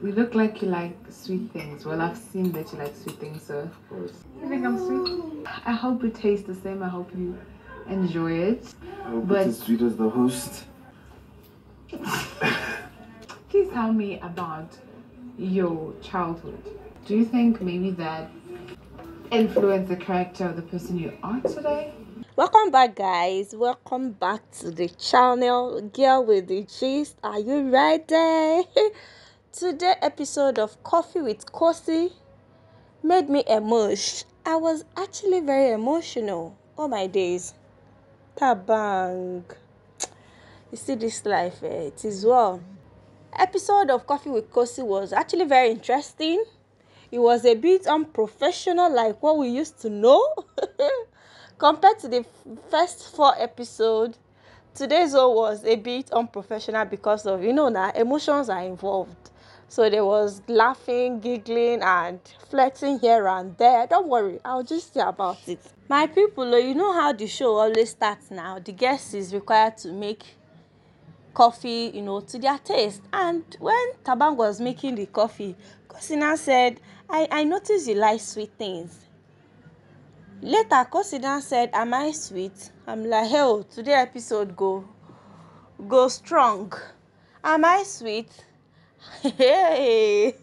You look like you like sweet things. Well, I've seen that you like sweet things, so. Of course. You think I'm sweet? I hope it tastes the same. I hope you enjoy it. I hope it's as sweet as the host. Please tell me about your childhood. Do you think maybe that influenced the character of the person you are today? Welcome back, guys. Welcome back to the channel. Girl with the gist. Are you ready? Today episode of Coffee with Khosi made me emotional. I was actually very emotional. Oh my days. Thabang. You see this life, it is well. Episode of Coffee with Khosi was actually very interesting. It was a bit unprofessional, like what we used to know. Compared to the first 4 episodes, today's one was a bit unprofessional because of, now emotions are involved. So there was laughing, giggling, and flirting here and there. Don't worry, I'll just say about it. My people, you know how the show always starts now. The guest is required to make coffee, to their taste. And when Thabang was making the coffee, Khosi said, I noticed you like sweet things. Later, Khosi said, am I sweet? I'm like, hell, today episode go strong. Am I sweet? Hey.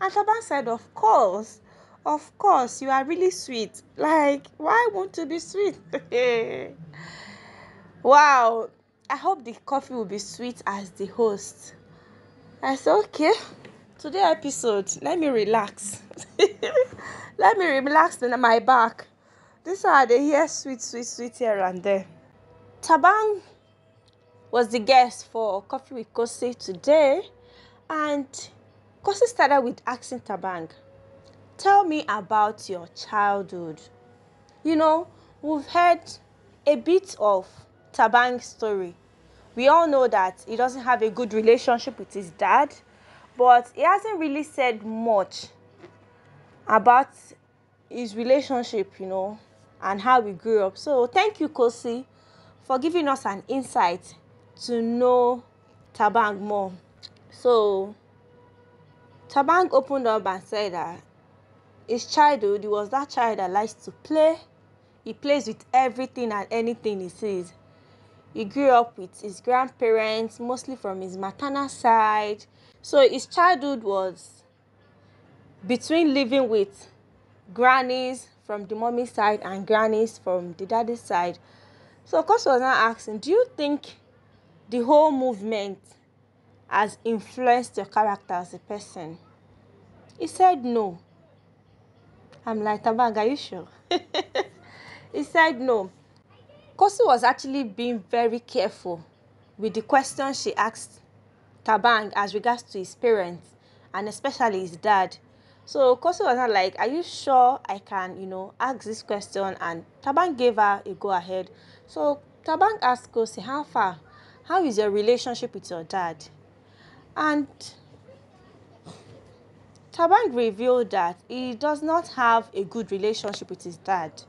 And Thabang said, of course, you are really sweet. Like, why won't you be sweet? Wow. I hope the coffee will be sweet as the host. I said, okay, today episode, let me relax. Let me relax in my back. This are the here sweet here and there. Thabang was the guest for Coffee with Khosi today, and Khosi started with asking Thabang, tell me about your childhood. We've heard a bit of Thabang's story. We all know that he doesn't have a good relationship with his dad, but he hasn't really said much about his relationship, and how we grew up. So thank you, Khosi, for giving us an insight to know Thabang more. So Thabang opened up and said that his childhood, he was that child that likes to play. He plays with everything and anything he sees. He grew up with his grandparents, mostly from his maternal side. So his childhood was between living with grannies from the mommy side and grannies from the daddy side. So Khosi was now asking, do you think the whole movement has influenced your character as a person? He said no. I'm like, Thabang, are you sure? He said no. Khosi was actually being very careful with the questions she asked Thabang as regards to his parents and especially his dad. So Khosi was not like, are you sure I can, ask this question? And Thabang gave her a go ahead. So Thabang asked Khosi, how is your relationship with your dad? And Thabang revealed that he does not have a good relationship with his dad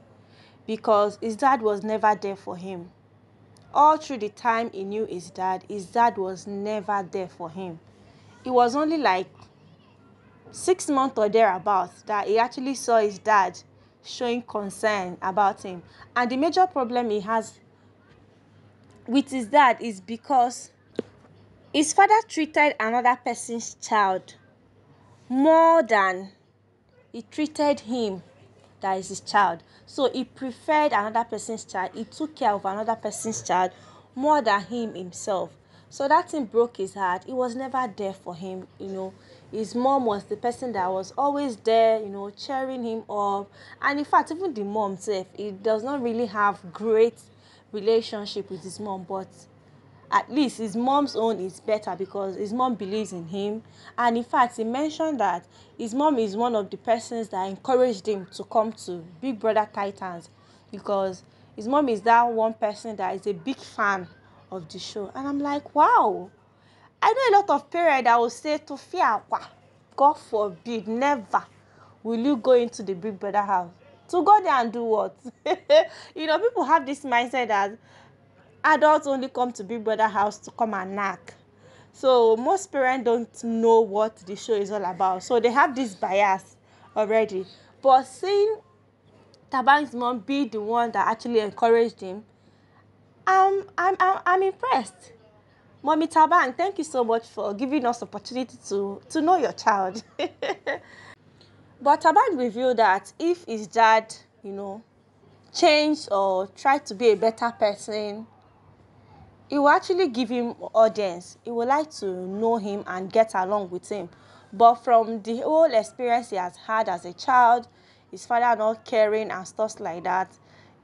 because his dad was never there for him. All through the time he knew his dad was never there for him. It was only like 6 months or thereabouts that he actually saw his dad showing concern about him. And the major problem he has with his dad is because his father treated another person's child more than he treated him, that is his child. So he preferred another person's child. He took care of another person's child more than him himself. So that thing broke his heart. He was never there for him, His mom was the person that was always there, cheering him up. And in fact, even the mom self, he does not really have great relationship with his mom, but at least his mom's own is better because his mom believes in him. And in fact, he mentioned that his mom is one of the persons that encouraged him to come to Big Brother Titans because his mom is that one person that is a big fan of the show. And I'm like, wow. I know a lot of parents that will say to fear, God forbid, never will you go into the Big Brother house. To go there and do what? People have this mindset that adults only come to Big Brother house to come and knock. So most parents don't know what the show is all about. So they have this bias already. But seeing Thabang's mom be the one that actually encouraged him, I'm impressed. Mommy Thabang, thank you so much for giving us opportunity to know your child. But Thabang revealed that if his dad, changed or tried to be a better person, it will actually give him audience. He would like to know him and get along with him. But from the whole experience he has had as a child, his father not caring and stuff like that,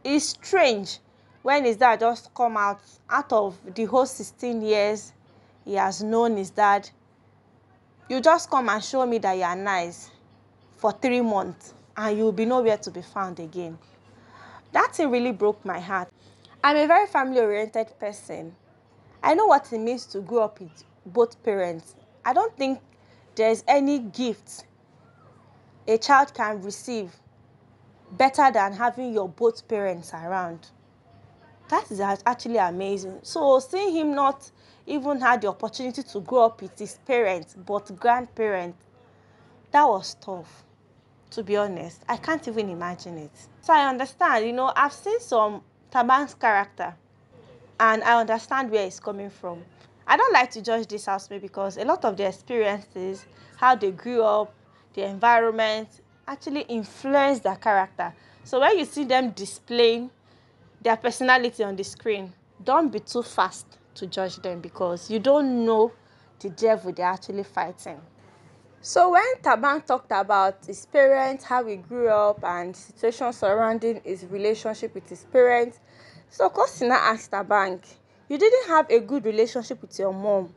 it's strange when his dad just come out of the whole 16 years he has known his dad. You just come and show me that you are nice for 3 months and you will be nowhere to be found again. That thing really broke my heart. I'm a very family-oriented person. I know what it means to grow up with both parents. I don't think there's any gift a child can receive better than having your both parents around. That is actually amazing. So seeing him not even had the opportunity to grow up with his parents but grandparents, that was tough, to be honest. I can't even imagine it. So I understand, I've seen some Thabang's character and I understand where it's coming from. I don't like to judge this housemate because a lot of the experiences, how they grew up, the environment actually influence their character. So when you see them displaying their personality on the screen, don't be too fast to judge them because you don't know the devil they're actually fighting. So when Thabang talked about his parents, how he grew up and situations surrounding his relationship with his parents, so Khosi asked Thabang, you didn't have a good relationship with your mom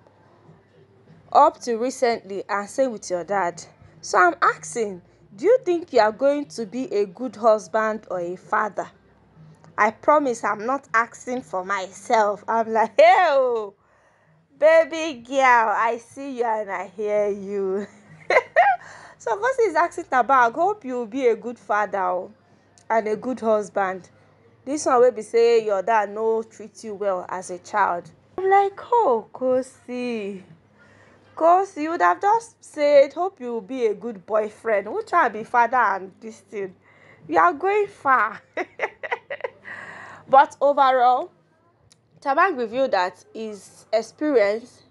up to recently and same with your dad. So I'm asking, do you think you are going to be a good husband or a father? I promise I'm not asking for myself. I'm like, hey, baby girl, I see you and I hear you. So Khosi is asking Thabang, hope you will be a good father and a good husband. This one will be say your dad no treat you well as a child. I'm like, oh, Khosi, you would have just said, hope you will be a good boyfriend. Who try to be father and this thing? You are going far. But overall, Thabang revealed that his experience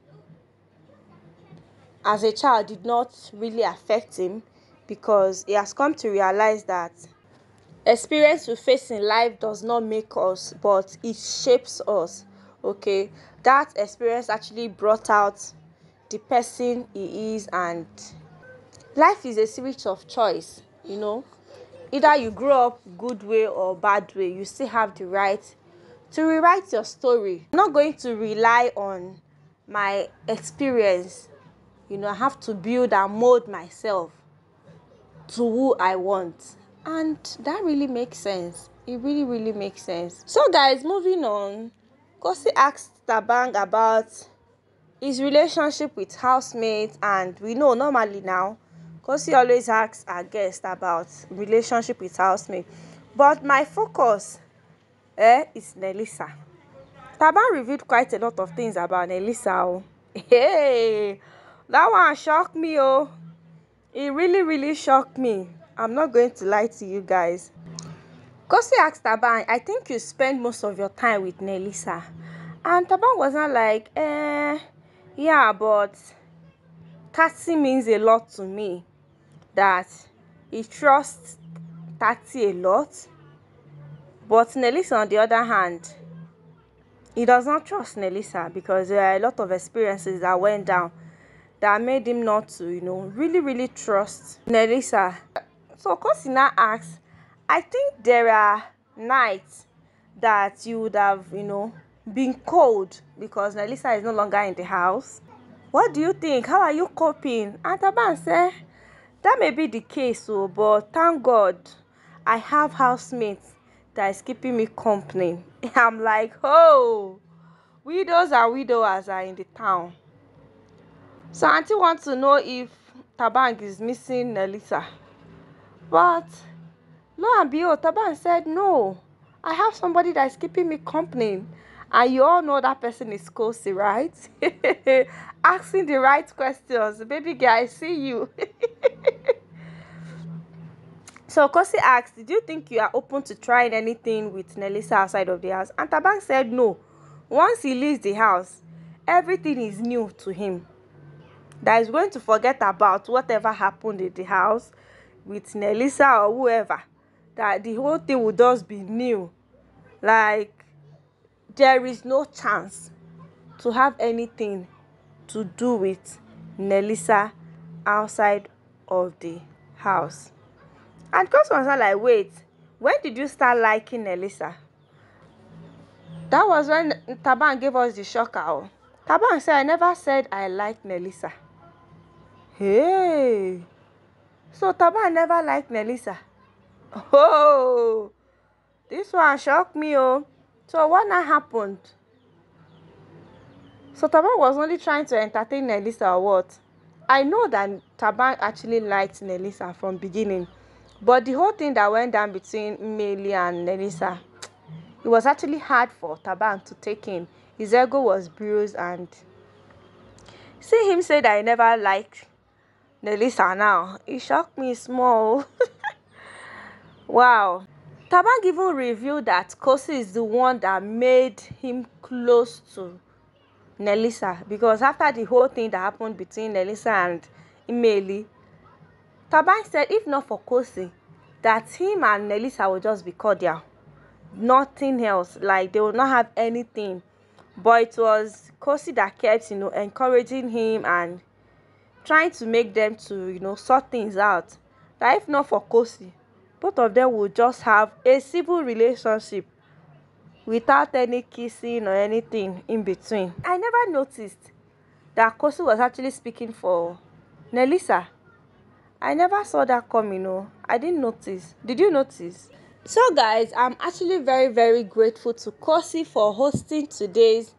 as a child did not really affect him because he has come to realize that experience we face in life does not make us, but it shapes us. Okay, that experience actually brought out the person he is, and life is a series of choice. Either you grow up good way or bad way, you still have the right to rewrite your story. I'm not going to rely on my experience. I have to build and mold myself to who I want. And that really makes sense. It really, really makes sense. So guys, moving on, Khosi asked Thabang about his relationship with housemates, and we know normally now Khosi always asks our guests about relationship with housemates. But my focus is Elisa. Thabang revealed quite a lot of things about Elisa. Hey, that one shocked me. It really, really shocked me. I'm not going to lie to you guys. Khosi asked Thabang, I think you spend most of your time with Elisa. And Thabang was not like, yeah, but Tati means a lot to me. That he trusts Tati a lot. But Elisa, on the other hand, he does not trust Elisa because there are a lot of experiences that went down that made him not to, really, really trust Elisa. So Khosi now asks, I think there are nights that you would have, been cold because Elisa is no longer in the house. What do you think? How are you coping? And Thabang said, that may be the case, but thank God I have housemates that is keeping me company. I'm like, oh, widows and widowers are in the town. So auntie wants to know if Thabang is missing Elisa. But lo and behold, Thabang said, no, I have somebody that is keeping me company And you all know that person is Khosi, right? Asking the right questions. Baby girl, I see you. So Khosi asked, did you think you are open to trying anything with Elisa outside of the house? And Thabang said no. Once he leaves the house, everything is new to him. That he's going to forget about whatever happened in the house with Elisa or whoever. That the whole thing will just be new. Like, there is no chance to have anything to do with Elisa outside of the house. And Khosi was like, wait, when did you start liking Elisa? That was when Thabang gave us the shocker. Thabang said, I never said I liked Elisa. Hey, so Thabang never liked Elisa. Oh, this one shocked me. Oh, so what now happened? So Thabang was only trying to entertain Elisa or what? I know that Thabang actually liked Elisa from beginning, but the whole thing that went down between Meli and Elisa, it was actually hard for Thabang to take in. His ego was bruised, and see him say that I never liked Elisa now, it shocked me small. Wow. Thabang even revealed that Khosi is the one that made him close to Elisa, because after the whole thing that happened between Elisa and Meli, Thabang said if not for Khosi, that him and Elisa would just be cordial. Nothing else. Like, they would not have anything. But it was Khosi that kept, encouraging him and trying to make them to, sort things out. That if not for Khosi, both of them would just have a civil relationship without any kissing or anything in between. I never noticed that Khosi was actually speaking for Elisa. I never saw that coming. I didn't notice. Did you notice? So guys, I'm actually very, very grateful to Khosi for hosting today's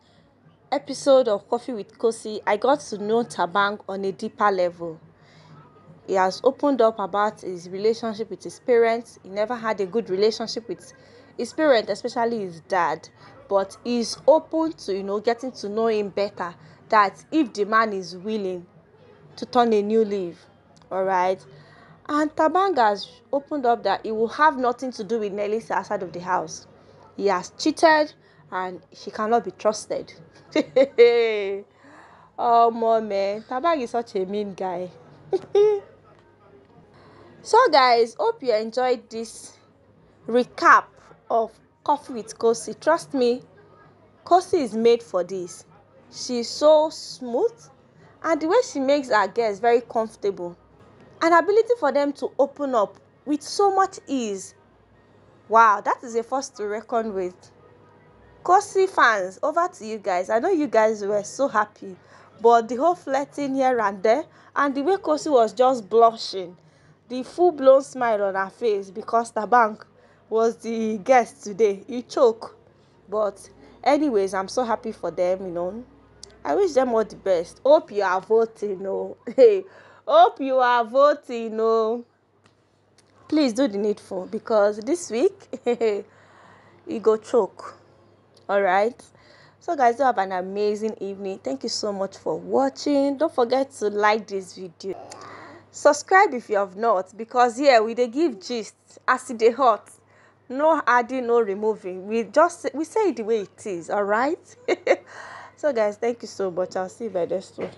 episode of Coffee with Khosi. I got to know Thabang on a deeper level. He has opened up about his relationship with his parents. He never had a good relationship with his parents, especially his dad. But he's open to, getting to know him better. That if the man is willing to turn a new leaf, all right. And Thabang has opened up that he will have nothing to do with Elisa outside of the house. He has cheated and she cannot be trusted. Oh, man. Thabang is such a mean guy. So, guys, hope you enjoyed this recap of Coffee with Khosi. Trust me, Khosi is made for this. She's so smooth, and the way she makes her guests very comfortable. An ability for them to open up with so much ease. Wow, that is a force to reckon with. Khosi fans, over to you guys. I know you guys were so happy, but the whole flirting here and there, and the way Khosi was just blushing, the full-blown smile on her face because Thabang was the guest today. You choke. But anyways, I'm so happy for them. I wish them all the best. Hope you are voting. Hey, hope you are voting. Please do the needful, because this week you go choke. All right. So guys, do have an amazing evening. Thank you so much for watching. Don't forget to like this video. Subscribe if you have not, because here we dey give gist as e dey hot. No adding, no removing. We say it the way it is. All right. So guys, thank you so much. I'll see you by next one.